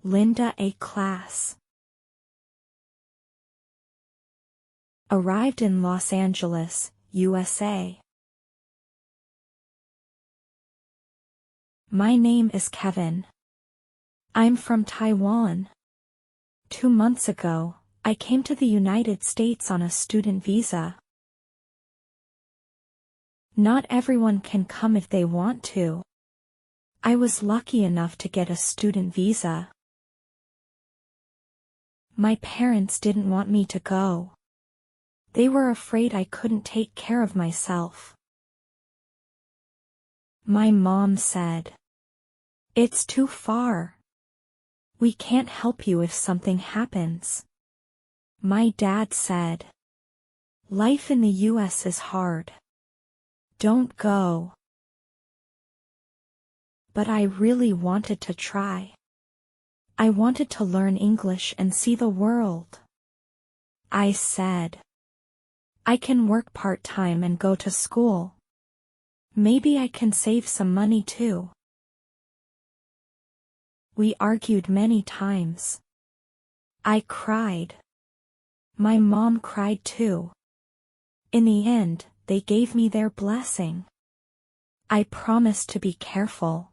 Linda A. class. Arrived in Los Angeles, USA. My name is Kevin. I'm from Taiwan. 2 months ago, I came to the United States on a student visa. Not everyone can come if they want to. I was lucky enough to get a student visa. My parents didn't want me to go. They were afraid I couldn't take care of myself. My mom said, "It's too far. We can't help you if something happens." My dad said, "Life in the US is hard. Don't go." But I really wanted to try. I wanted to learn English and see the world. I said, "I can work part-time and go to school. Maybe I can save some money too." We argued many times. I cried. My mom cried too. In the end, they gave me their blessing. I promised to be careful.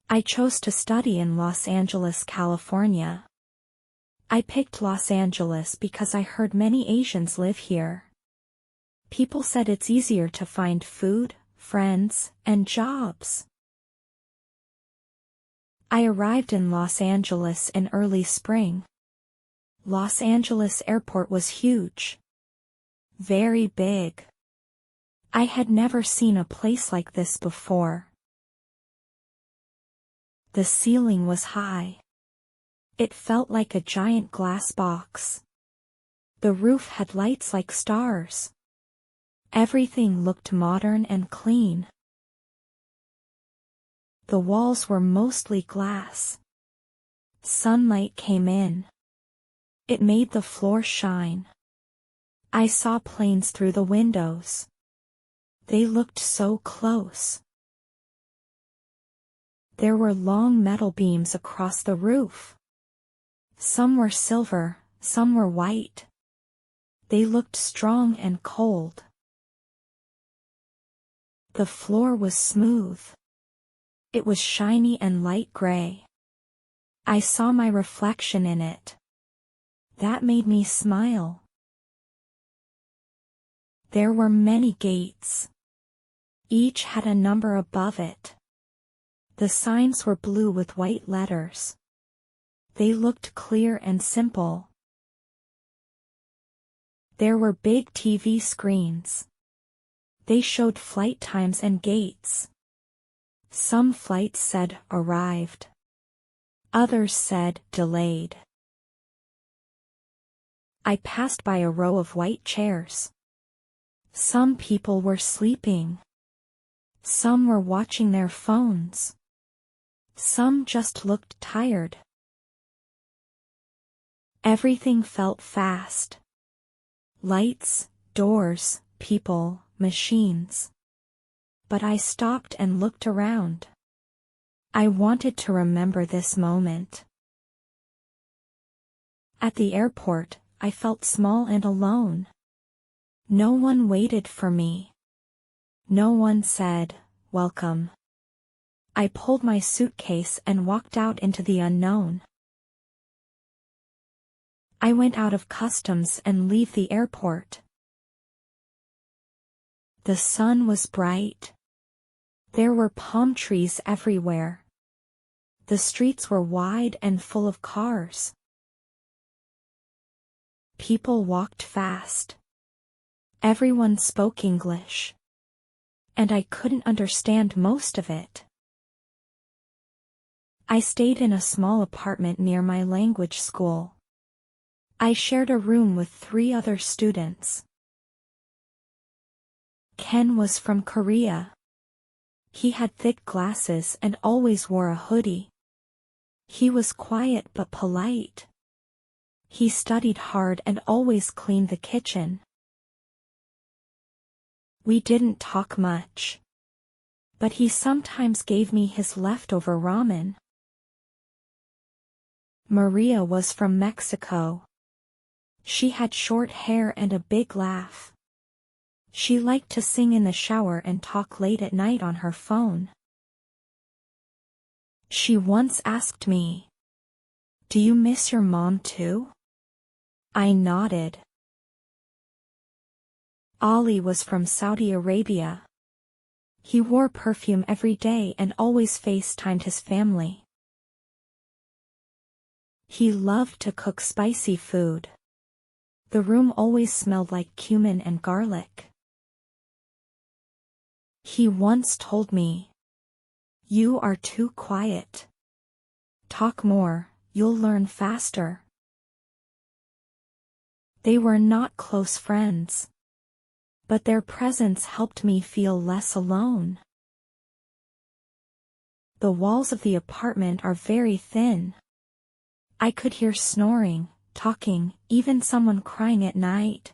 I chose to study in Los Angeles, California. I picked Los Angeles because I heard many Asians live here. People said it's easier to find food, friends, and jobs. I arrived in Los Angeles in early spring. Los Angeles Airport was huge. Very big. I had never seen a place like this before. The ceiling was high. It felt like a giant glass box. The roof had lights like stars. Everything looked modern and clean. The walls were mostly glass. Sunlight came in. It made the floor shine. I saw planes through the windows. They looked so close. There were long metal beams across the roof. Some were silver, some were white. They looked strong and cold. The floor was smooth. It was shiny and light gray. I saw my reflection in it. That made me smile. There were many gates. Each had a number above it. The signs were blue with white letters. They looked clear and simple. There were big TV screens. They showed flight times and gates. Some flights said arrived. Others said delayed. I passed by a row of white chairs. Some people were sleeping. Some were watching their phones. Some just looked tired. Everything felt fast. Lights, doors, people, machines. But I stopped and looked around. I wanted to remember this moment. At the airport, I felt small and alone. No one waited for me. No one said, "Welcome." I pulled my suitcase and walked out into the unknown. I went out of customs and leave the airport. The sun was bright. There were palm trees everywhere. The streets were wide and full of cars. People walked fast. Everyone spoke English. And I couldn't understand most of it. I stayed in a small apartment near my language school. I shared a room with 3 other students. Ken was from Korea. He had thick glasses and always wore a hoodie. He was quiet but polite. He studied hard and always cleaned the kitchen. We didn't talk much. But he sometimes gave me his leftover ramen. Maria was from Mexico. She had short hair and a big laugh. She liked to sing in the shower and talk late at night on her phone. She once asked me, "Do you miss your mom too?" I nodded. Ali was from Saudi Arabia. He wore perfume every day and always FaceTimed his family. He loved to cook spicy food. The room always smelled like cumin and garlic. He once told me, "You are too quiet. Talk more, you'll learn faster." They were not close friends, but their presence helped me feel less alone. The walls of the apartment are very thin. I could hear snoring, talking, even someone crying at night.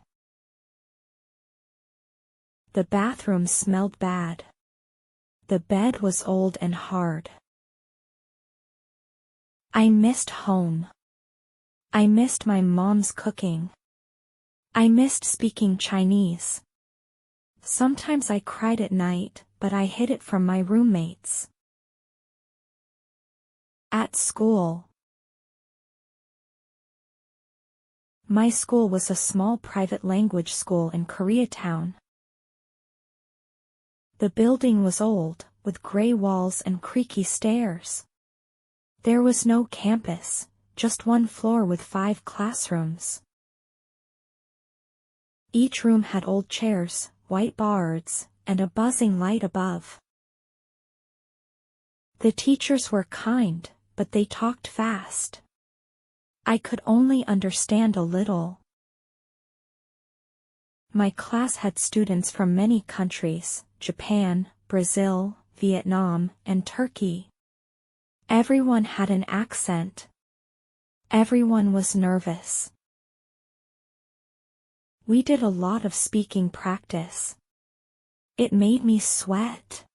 The bathroom smelled bad. The bed was old and hard. I missed home. I missed my mom's cooking. I missed speaking Chinese. Sometimes I cried at night, but I hid it from my roommates. At school. My school was a small private language school in Koreatown. The building was old, with gray walls and creaky stairs. There was no campus, just one floor with 5 classrooms. Each room had old chairs, white boards, and a buzzing light above. The teachers were kind, but they talked fast. I could only understand a little. My class had students from many countries: Japan, Brazil, Vietnam, and Turkey. Everyone had an accent. Everyone was nervous. We did a lot of speaking practice. It made me sweat.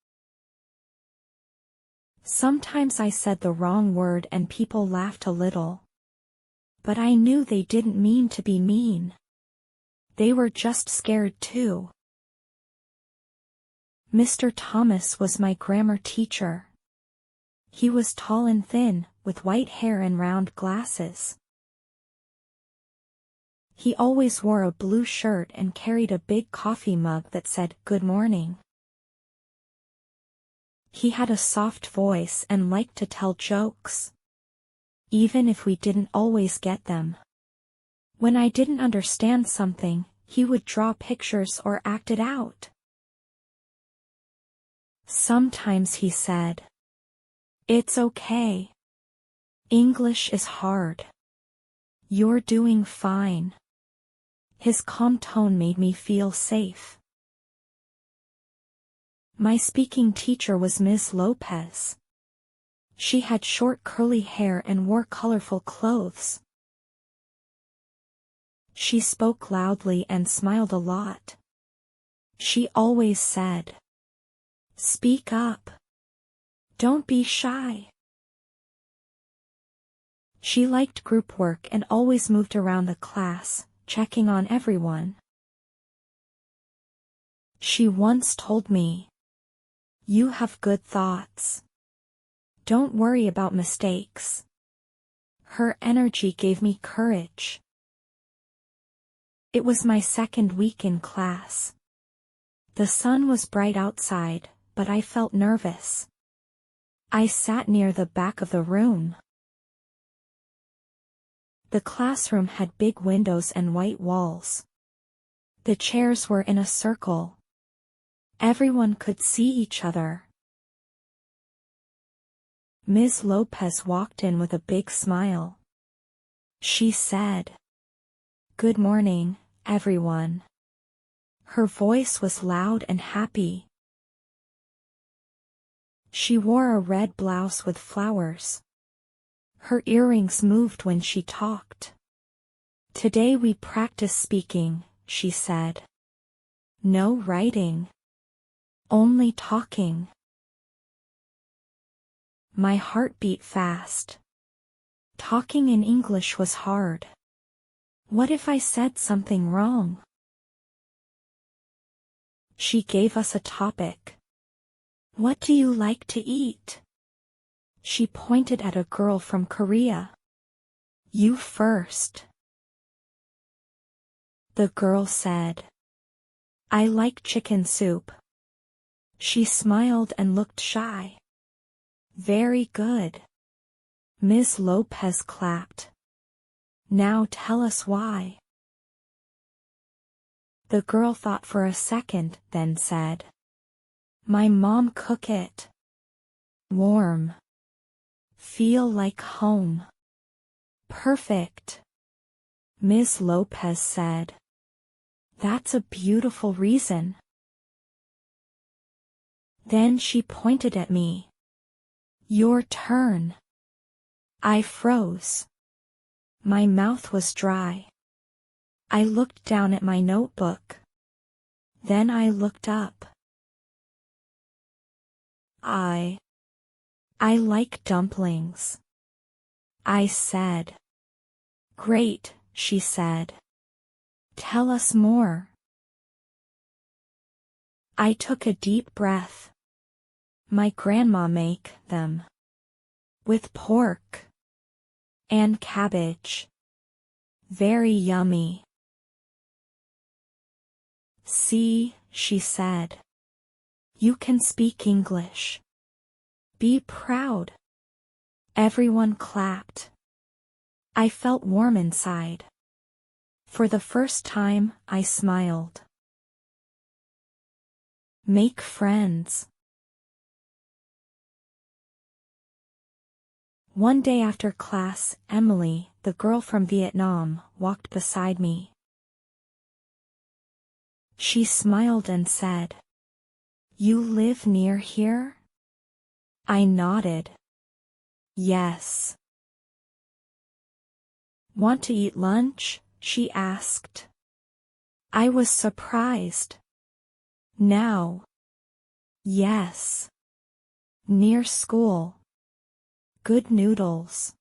Sometimes I said the wrong word and people laughed a little. But I knew they didn't mean to be mean. They were just scared too. Mr. Thomas was my grammar teacher. He was tall and thin, with white hair and round glasses. He always wore a blue shirt and carried a big coffee mug that said, "Good morning." He had a soft voice and liked to tell jokes, even if we didn't always get them. When I didn't understand something, he would draw pictures or act it out. Sometimes he said, "It's okay. English is hard. You're doing fine." His calm tone made me feel safe. My speaking teacher was Ms. Lopez. She had short curly hair and wore colorful clothes. She spoke loudly and smiled a lot. She always said, "Speak up. Don't be shy." She liked group work and always moved around the class, checking on everyone. She once told me, "You have good thoughts. Don't worry about mistakes." Her energy gave me courage. It was my second week in class. The sun was bright outside, but I felt nervous. I sat near the back of the room. The classroom had big windows and white walls. The chairs were in a circle. Everyone could see each other. Ms. Lopez walked in with a big smile. She said, "Good morning, everyone." Her voice was loud and happy. She wore a red blouse with flowers. Her earrings moved when she talked. "Today we practice speaking," she said. "No writing. Only talking." My heart beat fast. Talking in English was hard. What if I said something wrong? She gave us a topic. What do you like to eat? She pointed at a girl from Korea. You first. The girl said, I like chicken soup. She smiled and looked shy. Very good. Ms. Lopez clapped. Now tell us why. The girl thought for a second, then said, My mom cook it. Warm. Feel like home. Perfect. Ms. Lopez said. That's a beautiful reason. Then she pointed at me. Your turn. I froze. My mouth was dry. I looked down at my notebook. Then I looked up. I like dumplings. I said. Great, she said. Tell us more. I took a deep breath. My grandma make them. With pork. And cabbage. Very yummy. See, she said. You can speak English. Be proud. Everyone clapped. I felt warm inside. For the first time, I smiled. Make friends. One day after class, Emily, the girl from Vietnam, walked beside me. She smiled and said, You live near here? I nodded. Yes. Want to eat lunch? She asked. I was surprised. Now? Yes. Near school. Good noodles.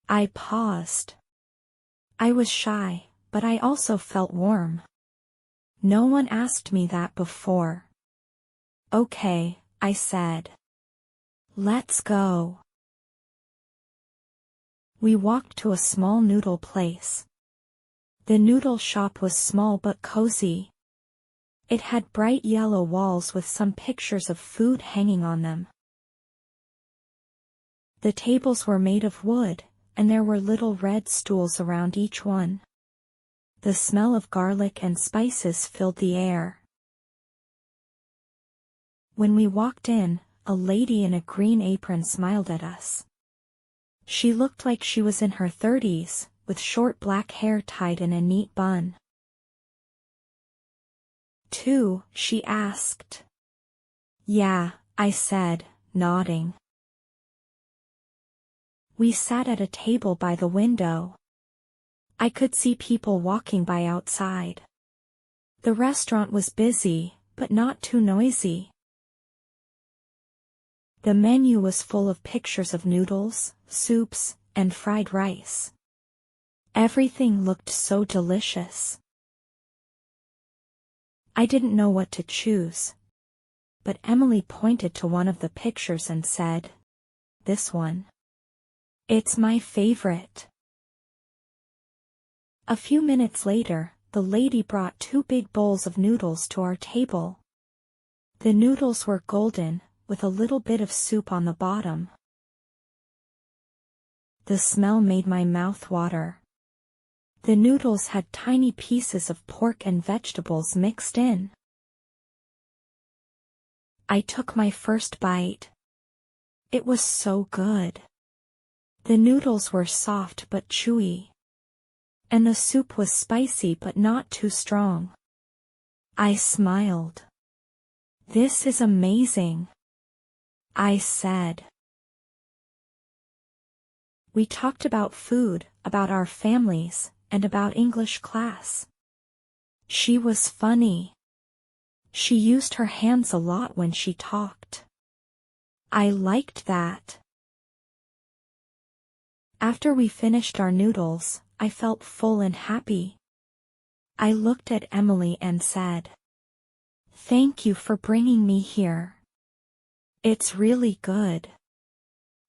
I paused. I was shy, but I also felt warm. No one asked me that before. Okay, I said. Let's go. We walked to a small noodle place. The noodle shop was small but cozy. It had bright yellow walls with some pictures of food hanging on them. The tables were made of wood, and there were little red stools around each one. The smell of garlic and spices filled the air. When we walked in, a lady in a green apron smiled at us. She looked like she was in her 30s, with short black hair tied in a neat bun. Two, she asked. Yeah, I said, nodding. We sat at a table by the window. I could see people walking by outside. The restaurant was busy, but not too noisy. The menu was full of pictures of noodles, soups, and fried rice. Everything looked so delicious. I didn't know what to choose, but Emily pointed to one of the pictures and said, This one. It's my favorite. A few minutes later, the lady brought 2 big bowls of noodles to our table. The noodles were golden, with a little bit of soup on the bottom. The smell made my mouth water. The noodles had tiny pieces of pork and vegetables mixed in. I took my first bite. It was so good. The noodles were soft but chewy. And the soup was spicy but not too strong. I smiled. This is amazing. I said. We talked about food, about our families, and about English class. She was funny. She used her hands a lot when she talked. I liked that. After we finished our noodles, I felt full and happy. I looked at Emily and said, "Thank you for bringing me here. It's really good."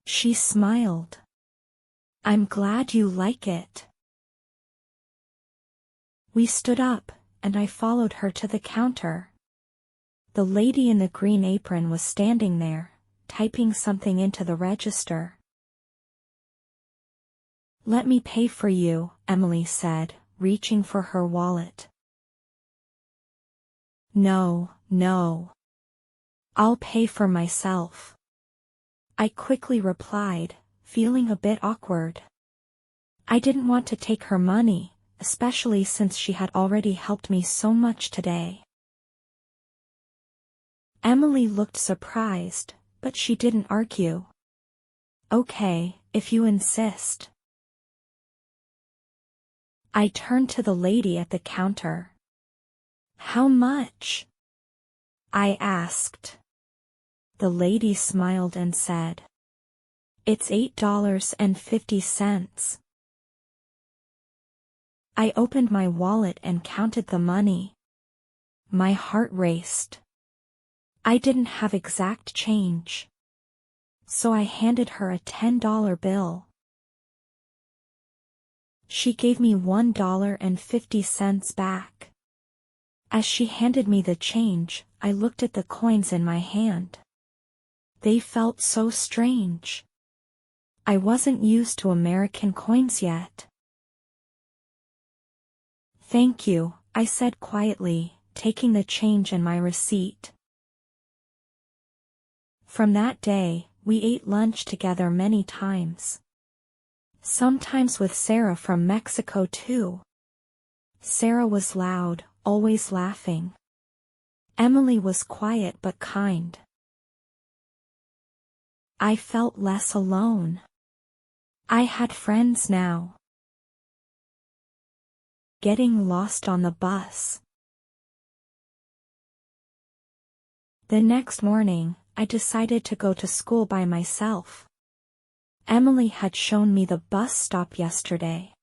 She smiled. "I'm glad you like it." We stood up, and I followed her to the counter. The lady in the green apron was standing there, typing something into the register. "Let me pay for you," Emily said, reaching for her wallet. No. I'll pay for myself," I quickly replied, feeling a bit awkward. I didn't want to take her money, especially since she had already helped me so much today. Emily looked surprised, but she didn't argue. "Okay, if you insist." I turned to the lady at the counter. "How much?" I asked. The lady smiled and said, "It's $8.50. I opened my wallet and counted the money. My heart raced. I didn't have exact change. So I handed her a $10 bill. She gave me $1.50 back. As she handed me the change, I looked at the coins in my hand. They felt so strange. I wasn't used to American coins yet. "Thank you," I said quietly, taking the change and my receipt. From that day, we ate lunch together many times. Sometimes with Sarah from Mexico too. Sarah was loud, always laughing. Emily was quiet but kind. I felt less alone. I had friends now. Getting lost on the bus. The next morning, I decided to go to school by myself. Emily had shown me the bus stop yesterday,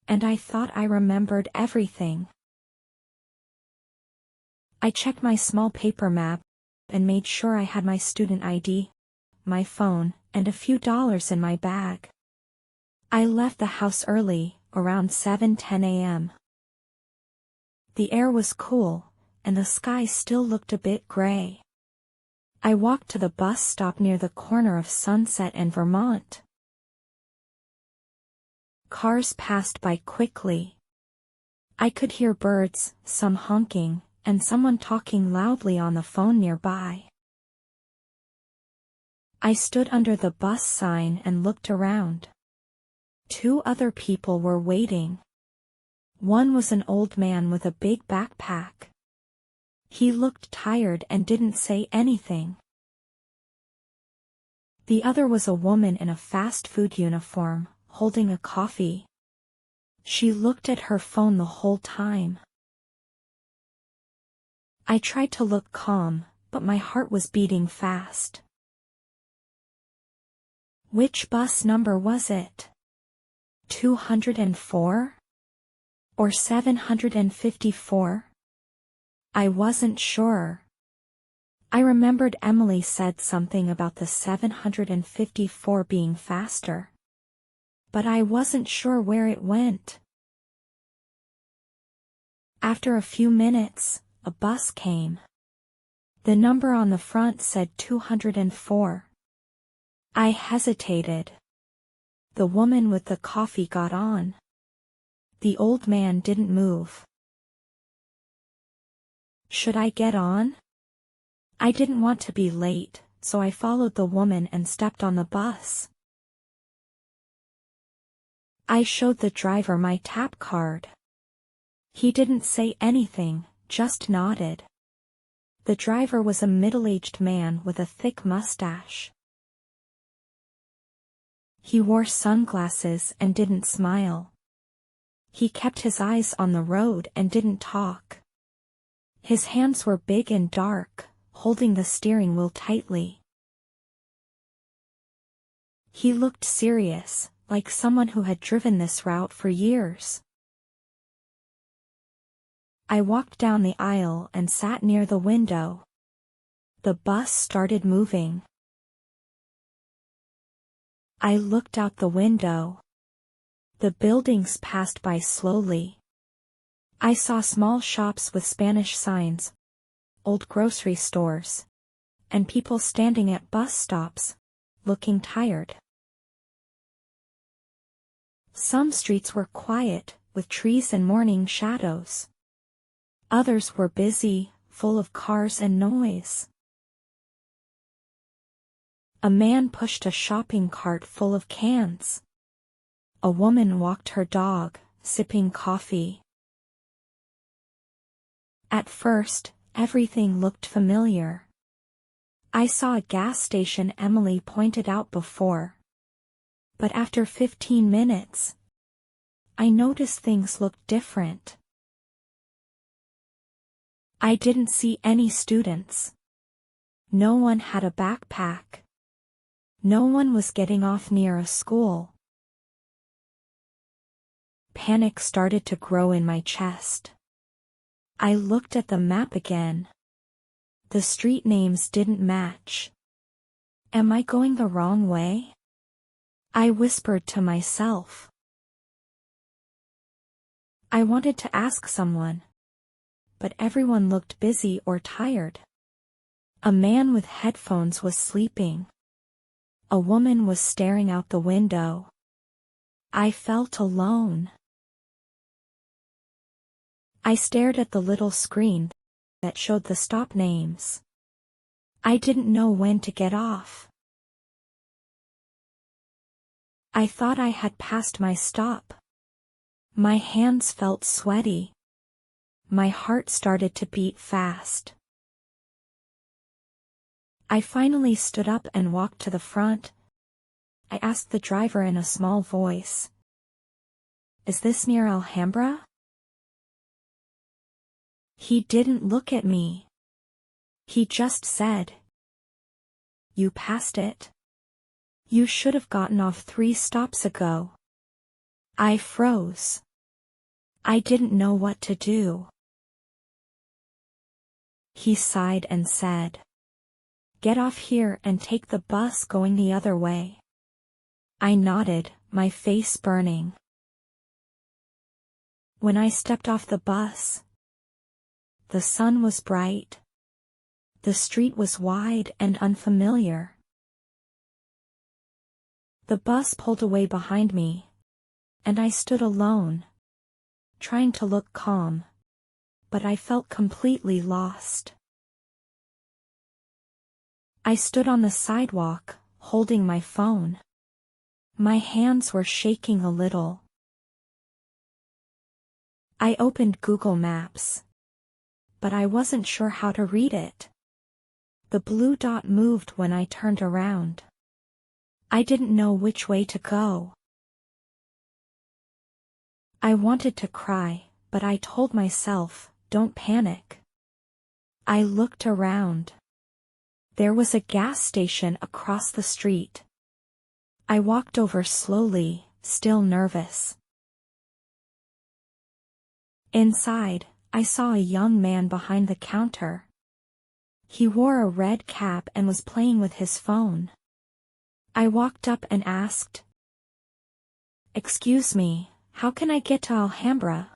and I thought I remembered everything. I checked my small paper map and made sure I had my student ID, my phone, and a few dollars in my bag. I left the house early, around 7:10 a.m. The air was cool, and the sky still looked a bit gray. I walked to the bus stop near the corner of Sunset and Vermont. Cars passed by quickly. I could hear birds, some honking, and someone talking loudly on the phone nearby. I stood under the bus sign and looked around. 2 other people were waiting. One was an old man with a big backpack. He looked tired and didn't say anything. The other was a woman in a fast food uniform, holding a coffee. She looked at her phone the whole time. I tried to look calm, but my heart was beating fast. Which bus number was it? 204? Or 754? I wasn't sure. I remembered Emily said something about the 754 being faster. But I wasn't sure where it went. After a few minutes, a bus came. The number on the front said 204. I hesitated. The woman with the coffee got on. The old man didn't move. Should I get on? I didn't want to be late, so I followed the woman and stepped on the bus. I showed the driver my tap card. He didn't say anything, just nodded. The driver was a middle-aged man with a thick mustache. He wore sunglasses and didn't smile. He kept his eyes on the road and didn't talk. His hands were big and dark, holding the steering wheel tightly. He looked serious, like someone who had driven this route for years. I walked down the aisle and sat near the window. The bus started moving. I looked out the window. The buildings passed by slowly. I saw small shops with Spanish signs, old grocery stores, and people standing at bus stops, looking tired. Some streets were quiet, with trees and morning shadows. Others were busy, full of cars and noise. A man pushed a shopping cart full of cans. A woman walked her dog, sipping coffee. At first, everything looked familiar. I saw a gas station Emily pointed out before. But after 15 minutes, I noticed things looked different. I didn't see any students. No one had a backpack. No one was getting off near a school. Panic started to grow in my chest. I looked at the map again. The street names didn't match. Am I going the wrong way? I whispered to myself. I wanted to ask someone, but everyone looked busy or tired. A man with headphones was sleeping. A woman was staring out the window. I felt alone. I stared at the little screen that showed the stop names. I didn't know when to get off. I thought I had passed my stop. My hands felt sweaty. My heart started to beat fast. I finally stood up and walked to the front. I asked the driver in a small voice, "Is this near Alhambra?" He didn't look at me. He just said, "You passed it. You should have gotten off 3 stops ago." I froze. I didn't know what to do. He sighed and said, "Get off here and take the bus going the other way." I nodded, my face burning. When I stepped off the bus, the sun was bright. The street was wide and unfamiliar. The bus pulled away behind me, and I stood alone, trying to look calm, but I felt completely lost. I stood on the sidewalk, holding my phone. My hands were shaking a little. I opened Google Maps, but I wasn't sure how to read it. The blue dot moved when I turned around. I didn't know which way to go. I wanted to cry, but I told myself, "Don't panic." I looked around. There was a gas station across the street. I walked over slowly, still nervous. Inside, I saw a young man behind the counter. He wore a red cap and was playing with his phone. I walked up and asked, "Excuse me, how can I get to Alhambra?"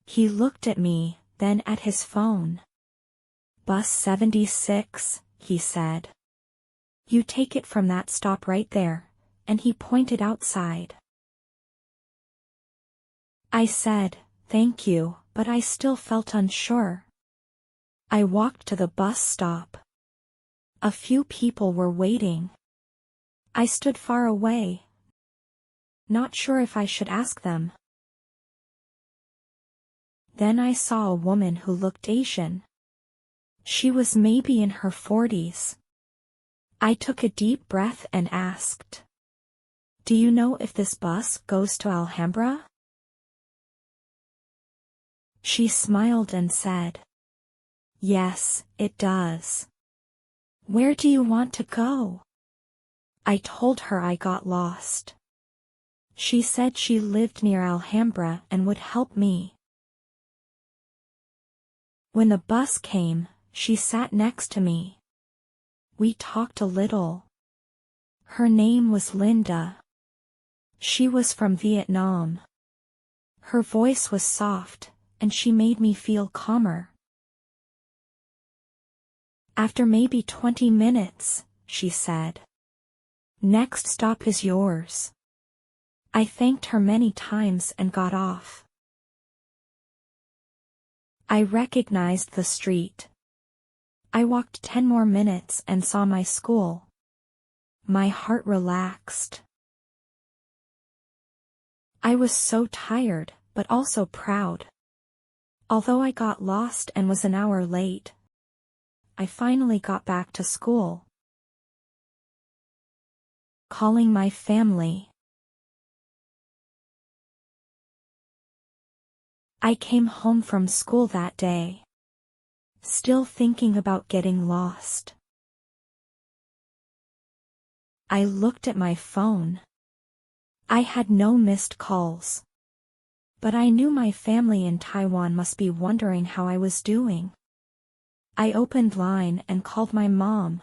He looked at me, then at his phone. "Bus 76, he said. "You take it from that stop right there," and he pointed outside. I said, "Thank you," but I still felt unsure. I walked to the bus stop. A few people were waiting. I stood far away, not sure if I should ask them. Then I saw a woman who looked Asian. She was maybe in her 40s. I took a deep breath and asked, "Do you know if this bus goes to Alhambra?" She smiled and said, "Yes, it does. Where do you want to go?" I told her I got lost. She said she lived near Alhambra and would help me. When the bus came, she sat next to me. We talked a little. Her name was Linda. She was from Vietnam. Her voice was soft, and she made me feel calmer. After maybe 20 minutes, she said, "Next stop is yours." I thanked her many times and got off. I recognized the street. I walked 10 more minutes and saw my school. My heart relaxed. I was so tired, but also proud. Although I got lost and was an hour late, I finally got back to school. Calling my family. I came home from school that day, still thinking about getting lost. I looked at my phone. I had no missed calls. But I knew my family in Taiwan must be wondering how I was doing. I opened Line and called my mom.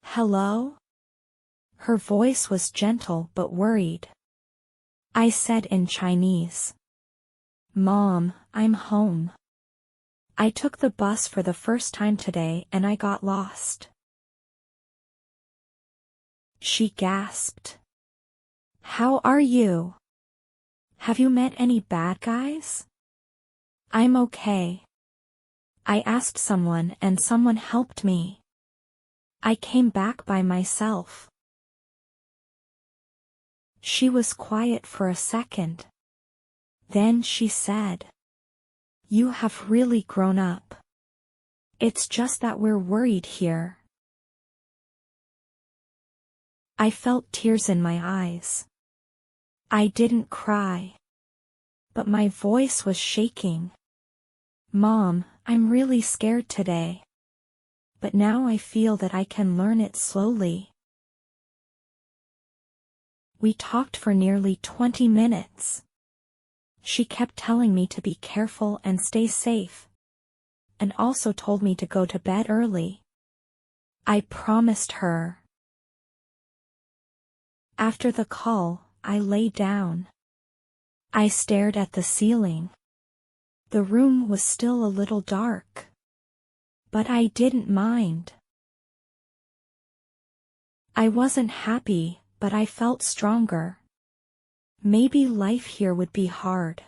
"Hello?" Her voice was gentle but worried. I said in Chinese, "Mom, I'm home. I took the bus for the first time today and I got lost." She gasped. "How are you? Have you met any bad guys?" "I'm okay. I asked someone and someone helped me. I came back by myself." She was quiet for a second. Then she said, "You have really grown up. It's just that we're worried here." I felt tears in my eyes. I didn't cry. But my voice was shaking. "Mom, I'm really scared today. But now I feel that I can learn it slowly." We talked for nearly 20 minutes. She kept telling me to be careful and stay safe, and also told me to go to bed early. I promised her. After the call, I lay down. I stared at the ceiling. The room was still a little dark. But I didn't mind. I wasn't happy, but I felt stronger. Maybe life here would be hard.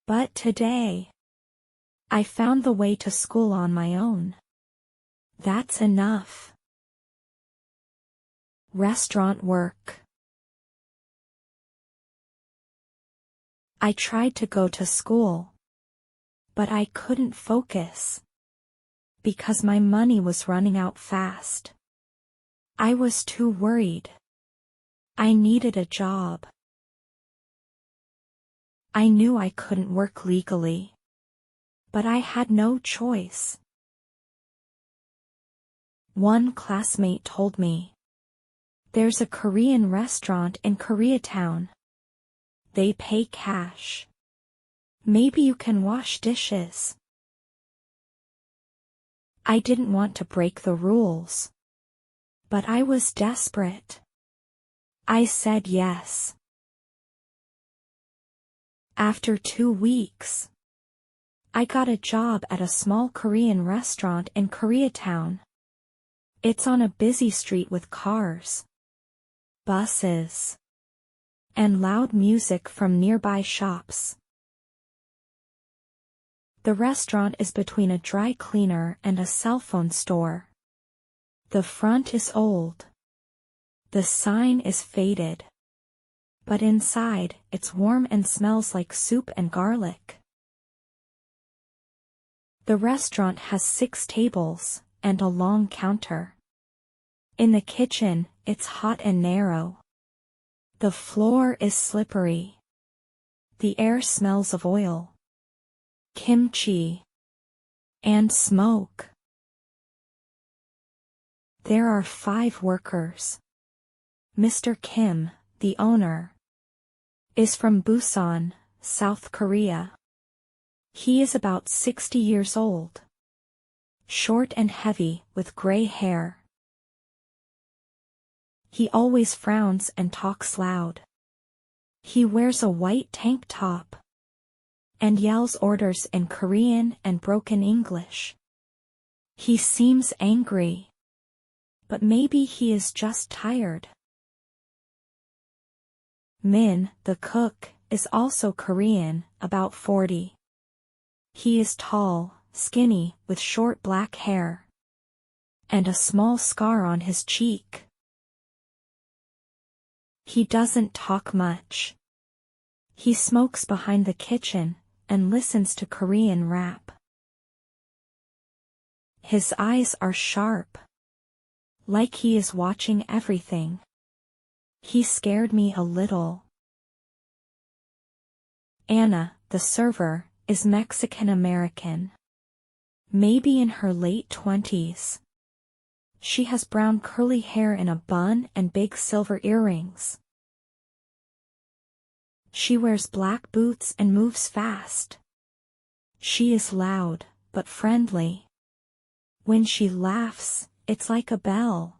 But today, I found the way to school on my own. That's enough. Restaurant work. I tried to go to school, but I couldn't focus, because my money was running out fast. I was too worried. I needed a job. I knew I couldn't work legally, but I had no choice. One classmate told me, "There's a Korean restaurant in Koreatown. They pay cash. Maybe you can wash dishes." I didn't want to break the rules, but I was desperate. I said yes. After 2 weeks, I got a job at a small Korean restaurant in Koreatown. It's on a busy street with cars, buses, and loud music from nearby shops. The restaurant is between a dry cleaner and a cell phone store. The front is old. The sign is faded. But inside, it's warm and smells like soup and garlic. The restaurant has 6 tables and a long counter. In the kitchen, it's hot and narrow. The floor is slippery. The air smells of oil, kimchi, and smoke. There are 5 workers. Mr. Kim, the owner, is from Busan, South Korea. He is about 60 years old. Short and heavy with gray hair. He always frowns and talks loud. He wears a white tank top and yells orders in Korean and broken English. He seems angry, but maybe he is just tired. Min, the cook, is also Korean, about 40. He is tall, skinny, with short black hair, and a small scar on his cheek. He doesn't talk much. He smokes behind the kitchen and listens to Korean rap. His eyes are sharp, like he is watching everything. He scared me a little. Anna, the server, is Mexican-American. Maybe in her late 20s. She has brown curly hair in a bun and big silver earrings. She wears black boots and moves fast. She is loud, but friendly. When she laughs, it's like a bell.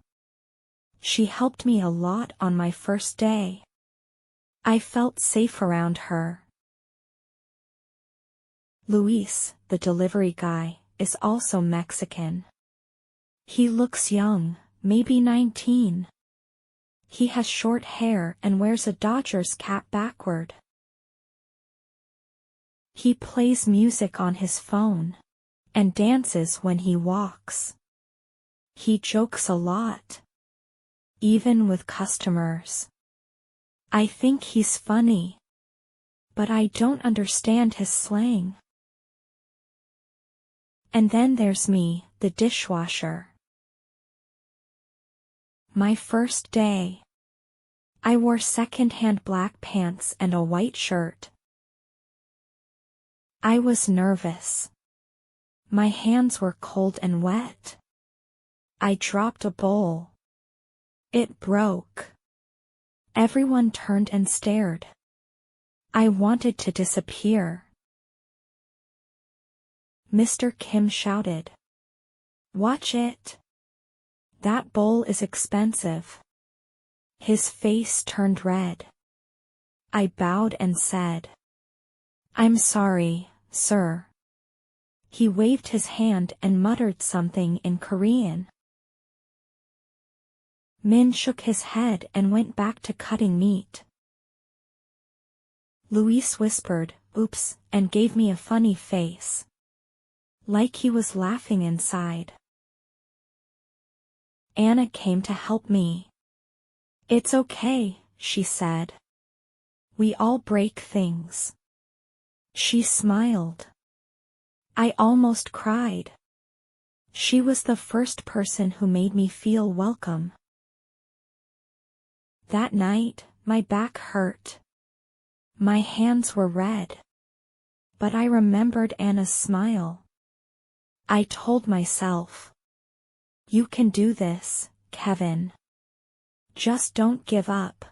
She helped me a lot on my first day. I felt safe around her. Luis, the delivery guy, is also Mexican. He looks young, maybe 19. He has short hair and wears a Dodgers cap backward. He plays music on his phone and dances when he walks. He jokes a lot, even with customers. I think he's funny, but I don't understand his slang. And then there's me, the dishwasher. My first day. I wore second-hand black pants and a white shirt. I was nervous. My hands were cold and wet. I dropped a bowl. It broke. Everyone turned and stared. I wanted to disappear. Mr. Kim shouted, "Watch it. That bowl is expensive." His face turned red. I bowed and said, "I'm sorry, sir." He waved his hand and muttered something in Korean. Min shook his head and went back to cutting meat. Luis whispered, "Oops," and gave me a funny face, like he was laughing inside. Anna came to help me. "It's okay," she said. "We all break things." She smiled. I almost cried. She was the first person who made me feel welcome. That night, my back hurt. My hands were red. But I remembered Anna's smile. I told myself, "You can do this, Kevin. Just don't give up."